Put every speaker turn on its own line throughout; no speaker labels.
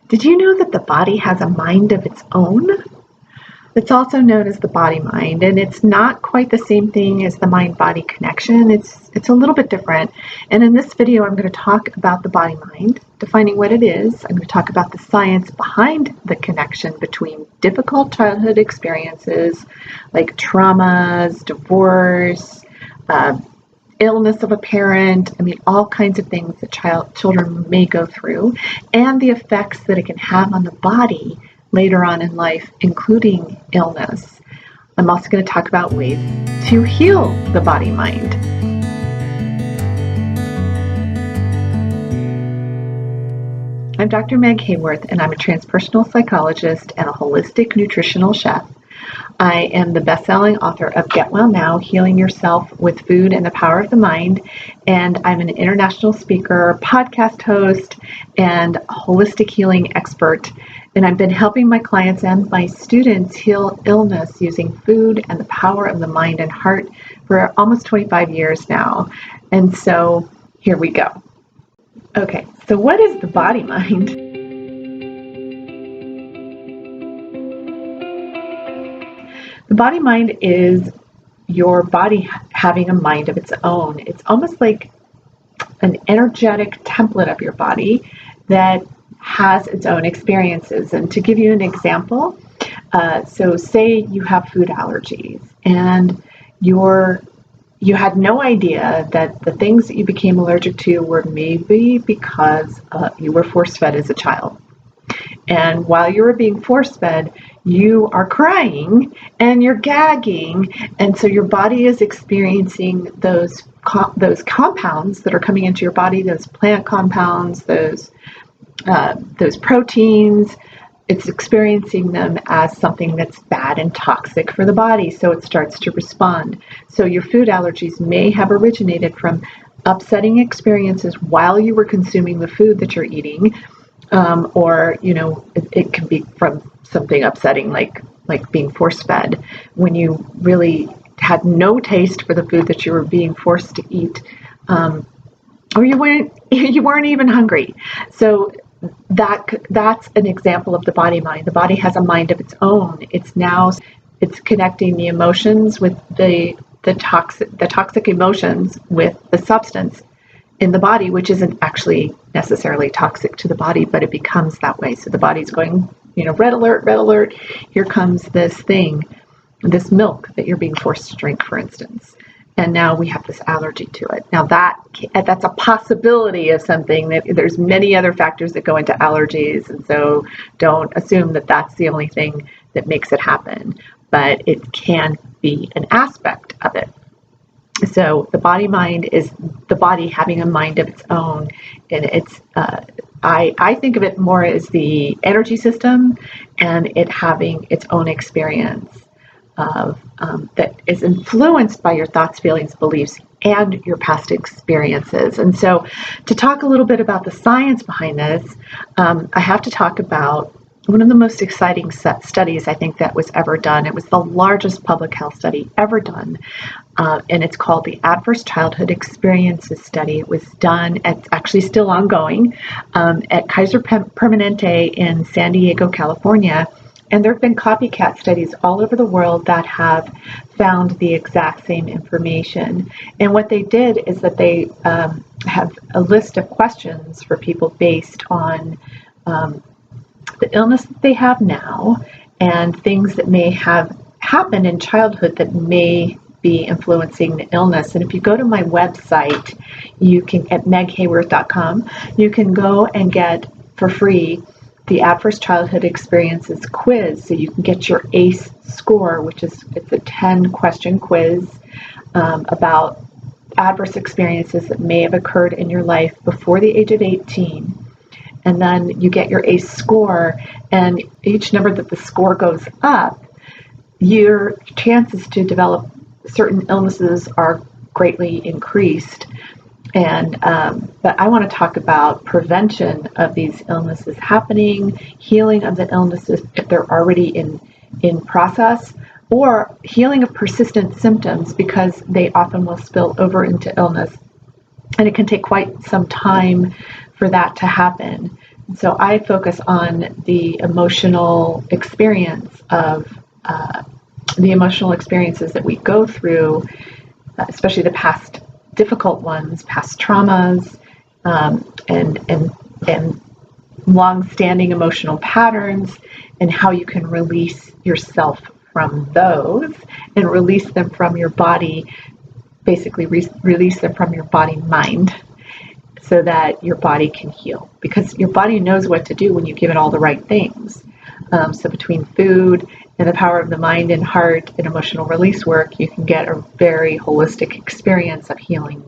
Did you know that the body has a mind of its own? It's also known as the body-mind, and it's not quite the same thing as the mind-body connection. It's a little bit different. And in this video, I'm going to talk about the body-mind, defining what it is. I'm going to talk about the science behind the connection between difficult childhood experiences like traumas, divorce, illness of a parent, all kinds of things that children may go through, and the effects that it can have on the body later on in life, including illness. I'm also going to talk about ways to heal the body-mind. I'm Dr. Meg Haworth, and I'm a transpersonal psychologist and a holistic nutritional chef. I am the best-selling author of Get Well Now, Healing Yourself with Food and the Power of the Mind, and I'm an international speaker, podcast host, and holistic healing expert. And I've been helping my clients and my students heal illness using food and the power of the mind and heart for almost 25 years now. And so here we go. Okay, so what is the body mind? The body mind is your body having a mind of its own. It's almost like an energetic template of your body that has its own experiences. And to give you an example, so say you have food allergies and you had no idea that the things that you became allergic to were maybe because you were force-fed as a child. And while you were being force-fed, you are crying and you're gagging, and so your body is experiencing those compounds that are coming into your body, those plant compounds, those proteins. It's experiencing them as something that's bad and toxic for the body, so it starts to respond. So your food allergies may have originated from upsetting experiences while you were consuming the food that you're eating, or it can be from something upsetting like being force-fed when you really had no taste for the food that you were being forced to eat, or you weren't even hungry. So that's an example of the body mind. The body has a mind of its own. It's connecting the emotions with the toxic emotions with the substance in the body, which isn't actually necessarily toxic to the body, but it becomes that way. So the body's going, red alert, here comes this thing, this milk that you're being forced to drink, for instance. And now we have this allergy to it. Now that's a possibility of something that there's many other factors that go into allergies. And so don't assume that that's the only thing that makes it happen, but it can be an aspect of it. So the body mind is the body having a mind of its own, and it's I think of it more as the energy system and it having its own experience of that is influenced by your thoughts, feelings, beliefs, and your past experiences. And so to talk a little bit about the science behind this, I have to talk about one of the most exciting studies I think that was ever done. It was the largest public health study ever done, and it's called the Adverse Childhood Experiences Study. It was done, it's actually still ongoing, at Kaiser Permanente in San Diego, California. And there have been copycat studies all over the world that have found the exact same information. And what they did is that they have a list of questions for people based on the illness that they have now and things that may have happened in childhood that may be influencing the illness. And if you go to my website, you can at meghaworth.com, you can go and get for free the Adverse Childhood Experiences quiz, so you can get your ACE score, it's a 10-question quiz about adverse experiences that may have occurred in your life before the age of 18. And then you get your ACE score, and each number that the score goes up, your chances to develop certain illnesses are greatly increased. And but I want to talk about prevention of these illnesses happening, healing of the illnesses if they're already in process, or healing of persistent symptoms because they often will spill over into illness. And it can take quite some time for that to happen. So I focus on the emotional experience of the emotional experiences that we go through, especially the past difficult ones, past traumas, and long-standing emotional patterns, and how you can release yourself from those and release them from your body, basically release them from your body mind, so that your body can heal, because your body knows what to do when you give it all the right things. So between food and the power of the mind and heart and emotional release work, you can get a very holistic experience of healing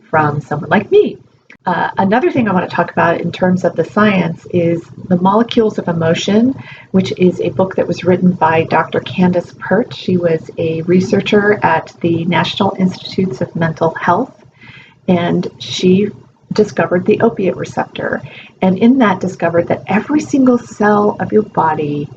from someone like me. Another thing I want to talk about in terms of the science is The Molecules of Emotion, which is a book that was written by Dr. Candace Pert. She was a researcher at the National Institutes of Mental Health, and she discovered the opiate receptor, and in that discovered that every single cell of your body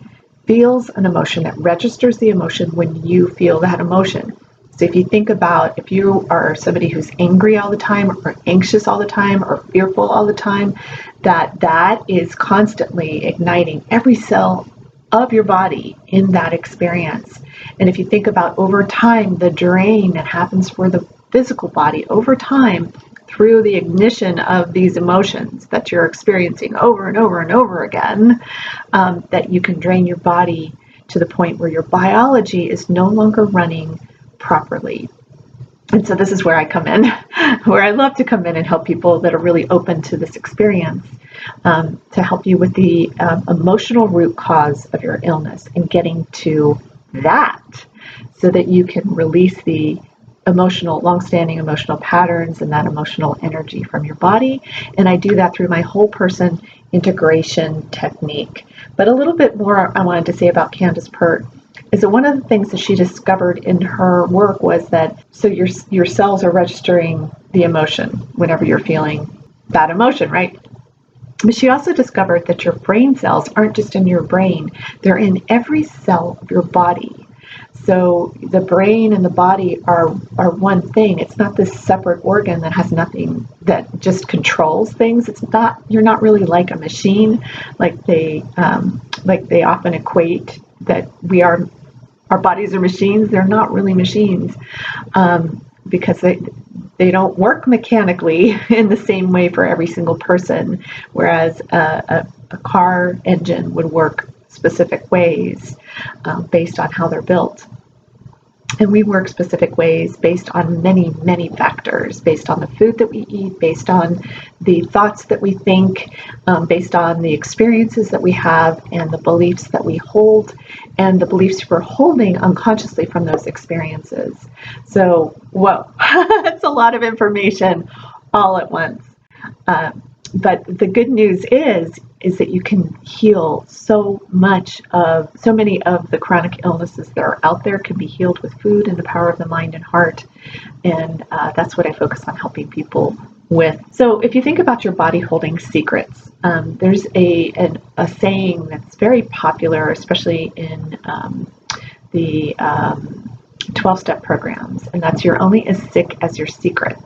feels an emotion, that registers the emotion when you feel that emotion. So if you think about, if you are somebody who's angry all the time or anxious all the time or fearful all the time, that is constantly igniting every cell of your body in that experience. And if you think about over time, the drain that happens for the physical body over time through the ignition of these emotions that you're experiencing over and over and over again, that you can drain your body to the point where your biology is no longer running properly. And so this is where I come in, where I love to come in and help people that are really open to this experience, to help you with the emotional root cause of your illness and getting to that, so that you can release the long-standing emotional patterns and that emotional energy from your body. And I do that through my whole person integration technique. But a little bit more I wanted to say about Candace Pert is that one of the things that she discovered in her work was that, so your cells are registering the emotion whenever you're feeling that emotion, right? But she also discovered that your brain cells aren't just in your brain, they're in every cell of your body. So the brain and the body are one thing. It's not this separate organ that has nothing, that just controls things. It's not, you're not really like a machine, like they often equate that our bodies are machines. They're not really machines, because they don't work mechanically in the same way for every single person, whereas a car engine would work specific ways based on how they're built. And we work specific ways based on many, many factors, based on the food that we eat, based on the thoughts that we think, based on the experiences that we have and the beliefs that we hold, and the beliefs we're holding unconsciously from those experiences. So, whoa, that's a lot of information all at once. But the good news is that you can heal so many of the chronic illnesses that are out there can be healed with food and the power of the mind and heart. And that's what I focus on helping people with. So if you think about your body holding secrets, there's a saying that's very popular, especially in the 12-step programs, and that's, you're only as sick as your secrets.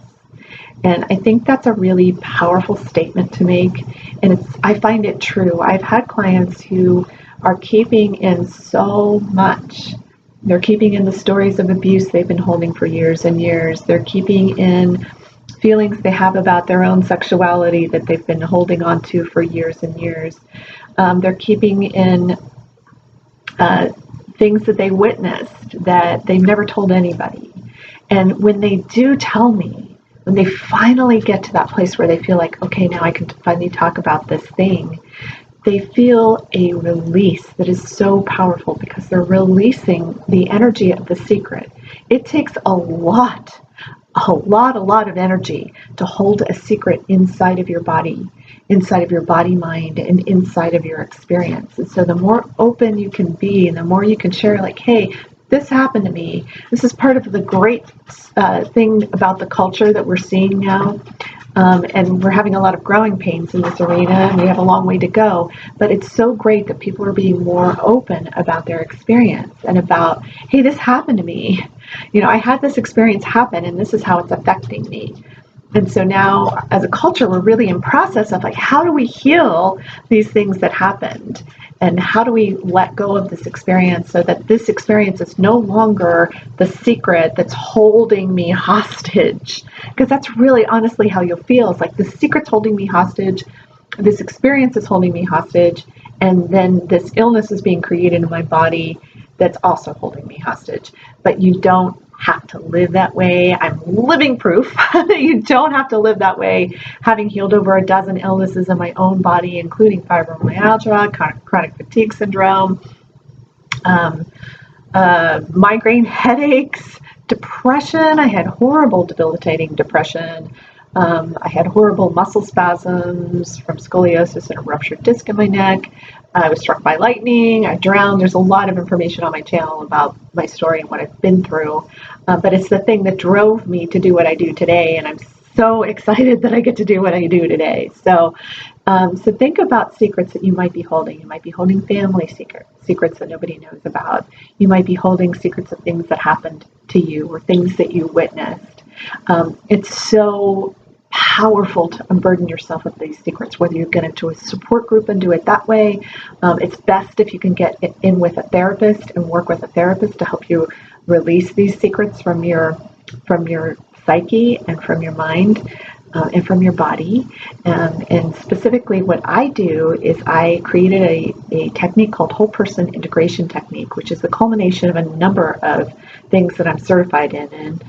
And I think that's a really powerful statement to make. And I find it true. I've had clients who are keeping in so much. They're keeping in the stories of abuse they've been holding for years and years. They're keeping in feelings they have about their own sexuality that they've been holding on to for years and years. They're keeping in things that they witnessed that they've never told anybody. And when they do tell me, when they finally get to that place where they feel like, okay, now I can finally talk about this thing, they feel a release that is so powerful because they're releasing the energy of the secret. It takes a lot of energy to hold a secret inside of your body, mind, and inside of your experience. And so the more open you can be and the more you can share, like, hey, this happened to me. This is part of the great thing about the culture that we're seeing now. And we're having a lot of growing pains in this arena, and we have a long way to go. But it's so great that people are being more open about their experience and about, hey, this happened to me. I had this experience happen, and this is how it's affecting me. And so now as a culture, we're really in process of like, how do we heal these things that happened? And how do we let go of this experience so that this experience is no longer the secret that's holding me hostage? Because that's really honestly how you'll feel. It's like the secret's holding me hostage, this experience is holding me hostage, and then this illness is being created in my body that's also holding me hostage. But you don't have to live that way. I'm living proof that you don't have to live that way. Having healed over a dozen illnesses in my own body, including fibromyalgia, chronic fatigue syndrome, migraine headaches, depression. I had horrible debilitating depression. I had horrible muscle spasms from scoliosis and a ruptured disc in my neck. I was struck by lightning. I drowned. There's a lot of information on my channel about my story and what I've been through. But it's the thing that drove me to do what I do today. And I'm so excited that I get to do what I do today. So think about secrets that you might be holding. You might be holding family secrets that nobody knows about. You might be holding secrets of things that happened to you or things that you witnessed. It's so powerful to unburden yourself of these secrets, whether you get into a support group and do it that way. It's best if you can get in with a therapist and work with a therapist to help you release these secrets from your psyche and from your mind and from your body. And specifically what I do is I created a technique called whole person integration technique, which is the culmination of a number of things that I'm certified in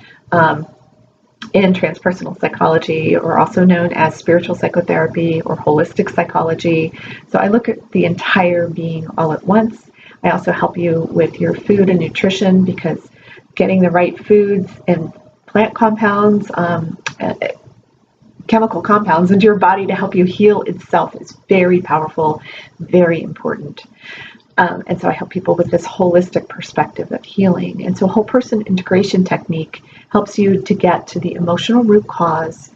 transpersonal psychology, or also known as spiritual psychotherapy or holistic psychology. So I look at the entire being all at once. I also help you with your food and nutrition, because getting the right foods and plant compounds, chemical compounds into your body to help you heal itself is very powerful, very important. And so I help people with this holistic perspective of healing. And so whole person integration technique helps you to get to the emotional root cause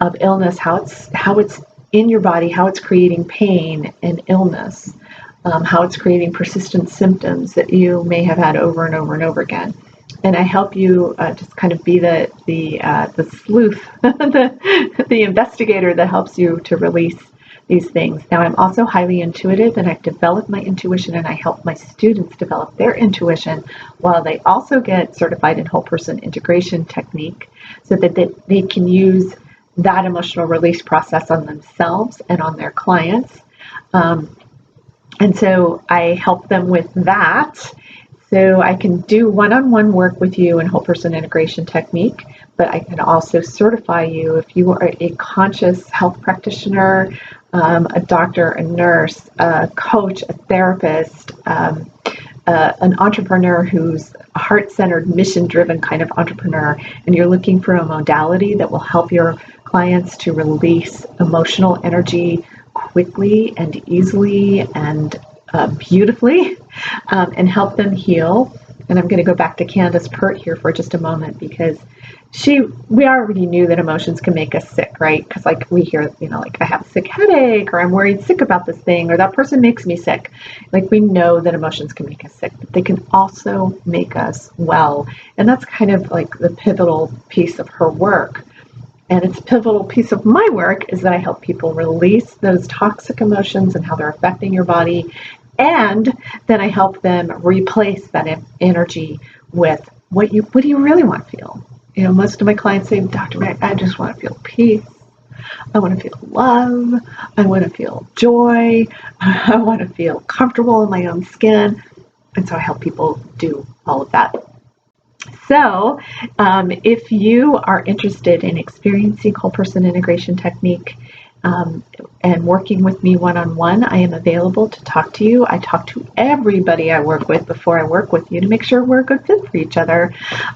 of illness, how it's in your body, how it's creating pain and illness, how it's creating persistent symptoms that you may have had over and over and over again. And I help you just kind of be the sleuth, the investigator that helps you to release these things. Now, I'm also highly intuitive, and I've developed my intuition, and I help my students develop their intuition while they also get certified in whole person integration technique, so that they can use that emotional release process on themselves and on their clients. And so I help them with that. So I can do one-on-one work with you in whole person integration technique, but I can also certify you if you are a conscious health practitioner, a doctor, a nurse, a coach, a therapist, an entrepreneur who's a heart-centered, mission-driven kind of entrepreneur, and you're looking for a modality that will help your clients to release emotional energy quickly and easily and beautifully, and help them heal. And I'm going to go back to Candace Pert here for just a moment, because we already knew that emotions can make us sick, right? Because like we hear, like I have a sick headache, or I'm worried sick about this thing, or that person makes me sick. Like we know that emotions can make us sick, but they can also make us well. And that's kind of like the pivotal piece of her work. And it's a pivotal piece of my work is that I help people release those toxic emotions and how they're affecting your body. And then I help them replace that energy with what do you really want to feel? Most of my clients say, Dr. Meg, I just want to feel peace. I want to feel love. I want to feel joy. I want to feel comfortable in my own skin. And so I help people do all of that. So if you are interested in experiencing whole person integration technique and working with me one-on-one, I am available to talk to you. I talk to everybody I work with before I work with you to make sure we're a good fit for each other.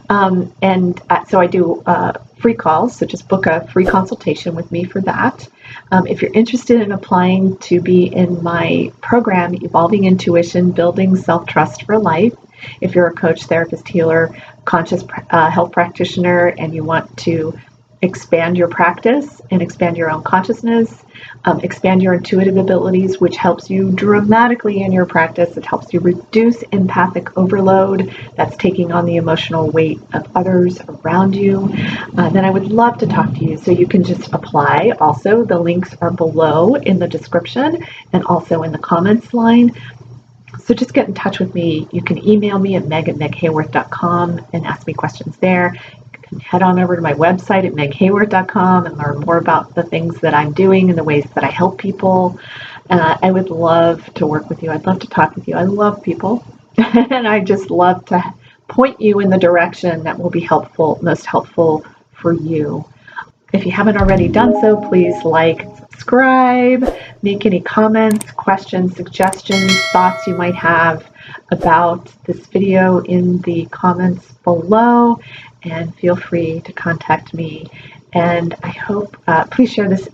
So I do free calls, so just book a free consultation with me for that. If you're interested in applying to be in my program, Evolving Intuition, Building Self-Trust for Life, if you're a coach, therapist, healer, conscious health practitioner, and you want to expand your practice and expand your own consciousness, expand your intuitive abilities, which helps you dramatically in your practice. It helps you reduce empathic overload that's taking on the emotional weight of others around you. Then I would love to talk to you. So you can just apply. Also, the links are below in the description and also in the comments line. So just get in touch with me. You can email me at meg@meghaworth.com and ask me questions there. You can head on over to my website at meghaworth.com and learn more about the things that I'm doing and the ways that I help people. I would love to work with you. I'd love to talk with you. I love people. And I just love to point you in the direction that will be helpful, most helpful for you. If you haven't already done so, please like, subscribe, make any comments, questions, suggestions, thoughts you might have about this video in the comments below, and feel free to contact me. And I hope, please share this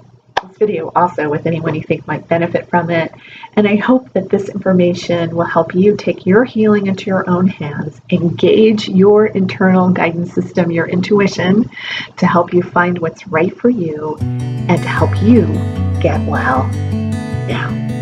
video also with anyone you think might benefit from it. And I hope that this information will help you take your healing into your own hands, engage your internal guidance system, your intuition, to help you find what's right for you and to help you get well now.